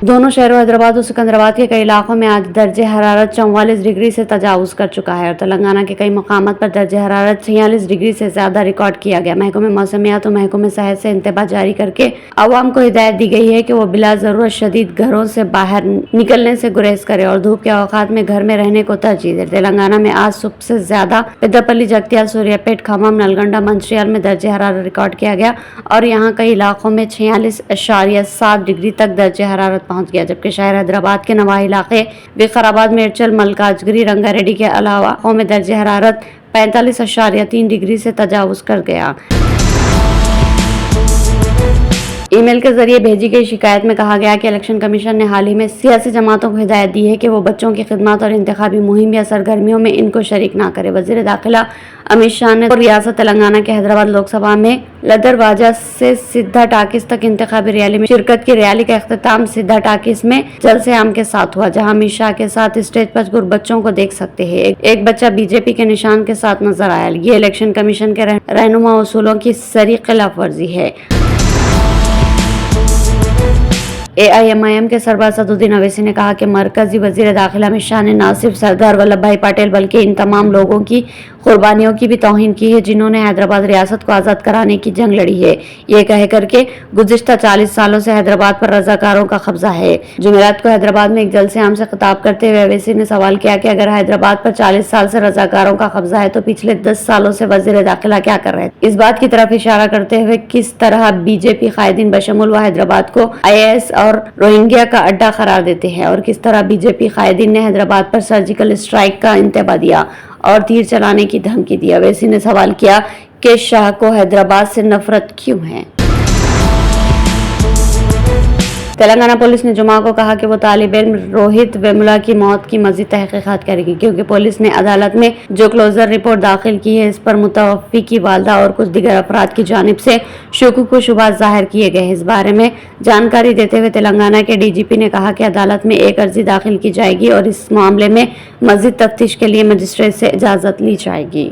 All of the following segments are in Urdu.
دونوں شہروں حیدرآباد اور سکندرآباد کے کئی علاقوں میں آج درجہ حرارت 44 ڈگری سے تجاوز کر چکا ہے اور تلنگانہ کے کئی مقامات پر درجہ حرارت 46 ڈگری سے زیادہ ریکارڈ کیا گیا۔ محکمہ موسمیات اور محکمہ صحت سے انتباہ جاری کر کے عوام کو ہدایت دی گئی ہے کہ وہ بلا ضرورت شدید گھروں سے باہر نکلنے سے گریز کرے اور دھوپ کے اوقات میں گھر میں رہنے کو ترجیح دے۔ تلنگانہ میں آج سب سے زیادہ پیداپلی، جگتیال، سوریہ پیٹ، کھمم، نلگنڈا، منچریال میں درجہ حرارت ریکارڈ کیا گیا اور یہاں کئی علاقوں میں 46.7 ڈگری تک درجہ حرارت پہنچ گیا، جبکہ شہر حیدرآباد کے نواحی علاقے وقارآباد، میرچل، ملکاجگری، رنگا ریڈی کے علاوہ علاقوں میں درجہ حرارت 45.3 ڈگری سے تجاوز کر گیا۔ ای میل کے ذریعے بھیجی گئی شکایت میں کہا گیا کہ الیکشن کمیشن نے حال ہی میں سیاسی جماعتوں کو ہدایت دی ہے کہ وہ بچوں کی خدمات اور انتخابی مہم یا سرگرمیوں میں ان کو شریک نہ کرے۔ وزیر داخلہ امت شاہ نے ریاست تلنگانہ کے حیدرآباد لوک سبھا میں لدرواجہ سے سدھا ٹاکیز تک انتخابی ریلی میں شرکت کی۔ ریلی کا اختتام سدھا ٹاکیز میں جلسے عام کے ساتھ ہوا، جہاں امت شاہ کے ساتھ اسٹیج پر بچوں کو دیکھ سکتے ہیں۔ ایک بچہ بی جے پی کے نشان کے ساتھ نظر آیا۔ یہ الیکشن کمیشن کے رہنما اصولوں کی سری خلاف ورزی ہے۔ AIMIM کے سربراہ اسدالدین اویسی نے کہا کہ مرکزی وزیر داخلہ امت شاہ نے نہ صرف سردار ولبھ بھائی پٹیل بلکہ ان تمام لوگوں کی قربانیوں کی بھی توہین کی ہے جنہوں نے حیدرآباد ریاست کو آزاد کرانے کی جنگ لڑی ہے، یہ کہہ کر کے گزشتہ 40 سالوں سے حیدرآباد پر رضاکاروں کا قبضہ ہے۔ جمعرات کو حیدرآباد میں ایک جلسے عام سے خطاب کرتے ہوئے اویسی نے سوال کیا کہ اگر حیدرآباد پر 40 سال سے رضاکاروں کا قبضہ ہے تو پچھلے 10 سالوں سے وزیر داخلہ کیا کر رہے تھے؟ اس بات کی طرف اشارہ کرتے ہوئے کس طرح بی جے پی قائدین بشمول وہ حیدرآباد کو IAS اور روہنگیا کا اڈا قرار دیتے ہیں اور کس طرح بی جے پی قائدین نے حیدرآباد پر سرجیکل اسٹرائیک کا انتباہ دیا اور تیر چلانے کی دھمکی دی۔ اویسی نے سوال کیا کہ شاہ کو حیدرآباد سے نفرت کیوں ہے؟ تلنگانہ پولیس نے جمعہ کو کہا کہ وہ طالب علم روہت ویمولا کی موت کی مزید تحقیقات کرے گی، کیونکہ پولیس نے عدالت میں جو کلوزر رپورٹ داخل کی ہے اس پر متوفی کی والدہ اور کچھ دیگر افراد کی جانب سے شکوک و شبہات ظاہر کیے گئے ہیں۔ اس بارے میں جانکاری دیتے ہوئے تلنگانہ کے DGP نے کہا کہ عدالت میں ایک عرضی داخل کی جائے گی اور اس معاملے میں مزید تفتیش کے لیے مجسٹریٹ سے اجازت لی جائے گی۔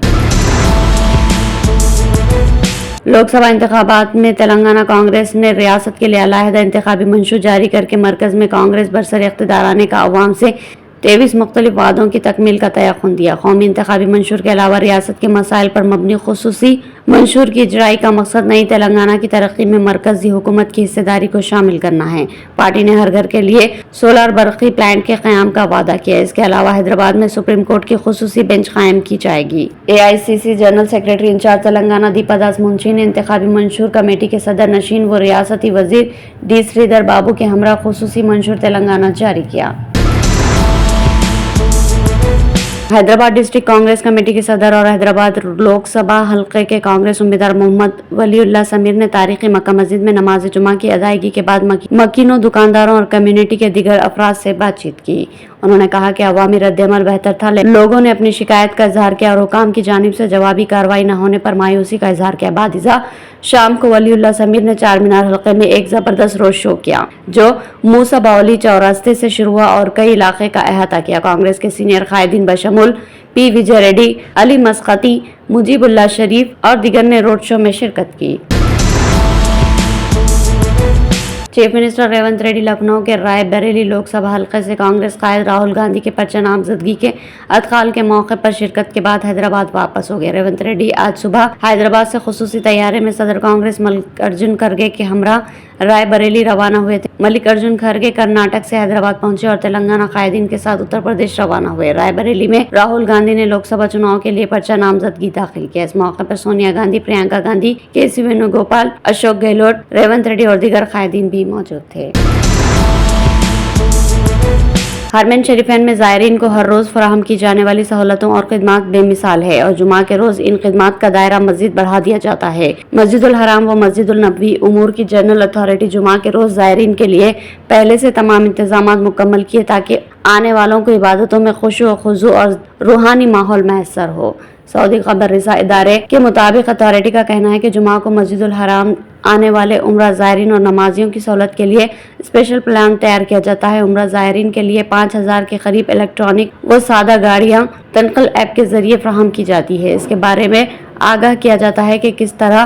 لوک سبھا انتخابات میں تلنگانہ کانگریس نے ریاست کے لیے علیحدہ انتخابی منشور جاری کر کے مرکز میں کانگریس برسر اقتدار آنے کا عوام سے 23 مختلف وعدوں کی تکمیل کا تیقن دیا۔ قومی انتخابی منشور کے علاوہ ریاست کے مسائل پر مبنی خصوصی منشور کی اجرائی کا مقصد نئی تلنگانہ کی ترقی میں مرکزی حکومت کی حصہ داری کو شامل کرنا ہے۔ پارٹی نے ہر گھر کے لیے سولر برقی پلانٹ کے قیام کا وعدہ کیا۔ اس کے علاوہ حیدرآباد میں سپریم کورٹ کی خصوصی بینچ قائم کی جائے گی۔ AICC general secretary incharge Telangana Deepa Das Munshi نے انتخابی منشور کمیٹی کے صدر نشین و ریاستی وزیر D سریدر بابو کے ہمراہ خصوصی منشور تلنگانہ جاری کیا۔ حیدرآباد ڈسٹرکٹ کانگریس کمیٹی کے صدر اور حیدرآباد لوک سبھا حلقے کے کانگریس امیدوار محمد ولی اللہ سمیر نے تاریخی مکہ مسجد میں نماز جمعہ کی ادائیگی کے بعد مکینوں، دکانداروں اور کمیونٹی کے دیگر افراد سے بات چیت کی۔ انہوں نے کہا کہ عوامی رد عمل بہتر تھا، لوگوں نے اپنی شکایت کا اظہار کیا اور حکام کی جانب سے جوابی کارروائی نہ ہونے پر مایوسی کا اظہار کیا۔ بعد ازاں شام کو ولی اللہ سمیر نے چار مینار حلقے میں ایک زبردست روڈ شو کیا جو موسیٰ باولی چوراستے سے شروع ہوا اور کئی علاقے کا احاطہ کیا۔ کانگریس کے سینئر قائدین بشمول P وجے ریڈی، علی مسقطی، مجیب اللہ شریف اور دیگر نے روڈ شو میں شرکت کی۔ چیف منسٹر ریونت ریڈی لکھنؤ کے رائے بریلی لوک سبھا حلقے سے کانگریس قائد راہل گاندھی کے پرچہ نامزدگی کے ادخال کے موقع پر شرکت کے بعد حیدرآباد واپس ہو گئے۔ ریونت ریڈی آج صبح حیدرآباد سے خصوصی طیارے میں صدر کانگریس ملک ارجن کھرگے کے ہمراہ رائے بریلی روانہ ہوئے تھے۔ ملک ارجن کھرگے کرناٹک سے حیدرآباد پہنچے اور تلنگانہ قائدین کے ساتھ اتر پردیش روانہ ہوئے۔ رائے بریلی میں راہل گاندھی نے لوک سبھا چناؤ کے لیے پرچہ نامزدگی داخل کیا۔ اس موقع پر سونیا گاندھی، پرینکا گاندھی، KC وینوگوپال، اشوک گہلوٹ، ریونت ریڈی اور دیگر قائدین بھی موجود تھے۔ حرمین شریفین میں زائرین کو ہر روز فراہم کی جانے والی سہولتوں اور خدمات بے مثال ہے اور جمعہ کے روز ان خدمات کا دائرہ مزید بڑھا دیا جاتا ہے۔ مسجد الحرام و مسجد النبوی امور کی جنرل اتھارٹی جمعہ کے روز زائرین کے لیے پہلے سے تمام انتظامات مکمل کیے تاکہ آنے والوں کو عبادتوں میں خشوع و خضوع اور روحانی ماحول میسر ہو۔ سعودی خبر رساں ادارے کے مطابق اتھارٹی کا کہنا ہے کہ جمعہ کو مسجد الحرام آنے والے عمرہ زائرین اور نمازیوں کی سہولت کے لیے اسپیشل پلان تیار کیا جاتا ہے۔ عمرہ زائرین کے لیے 5000 کے قریب الیکٹرانک و سادہ گاڑیاں تنقل ایپ کے ذریعے فراہم کی جاتی ہے۔ اس کے بارے میں آگاہ کیا جاتا ہے کہ کس طرح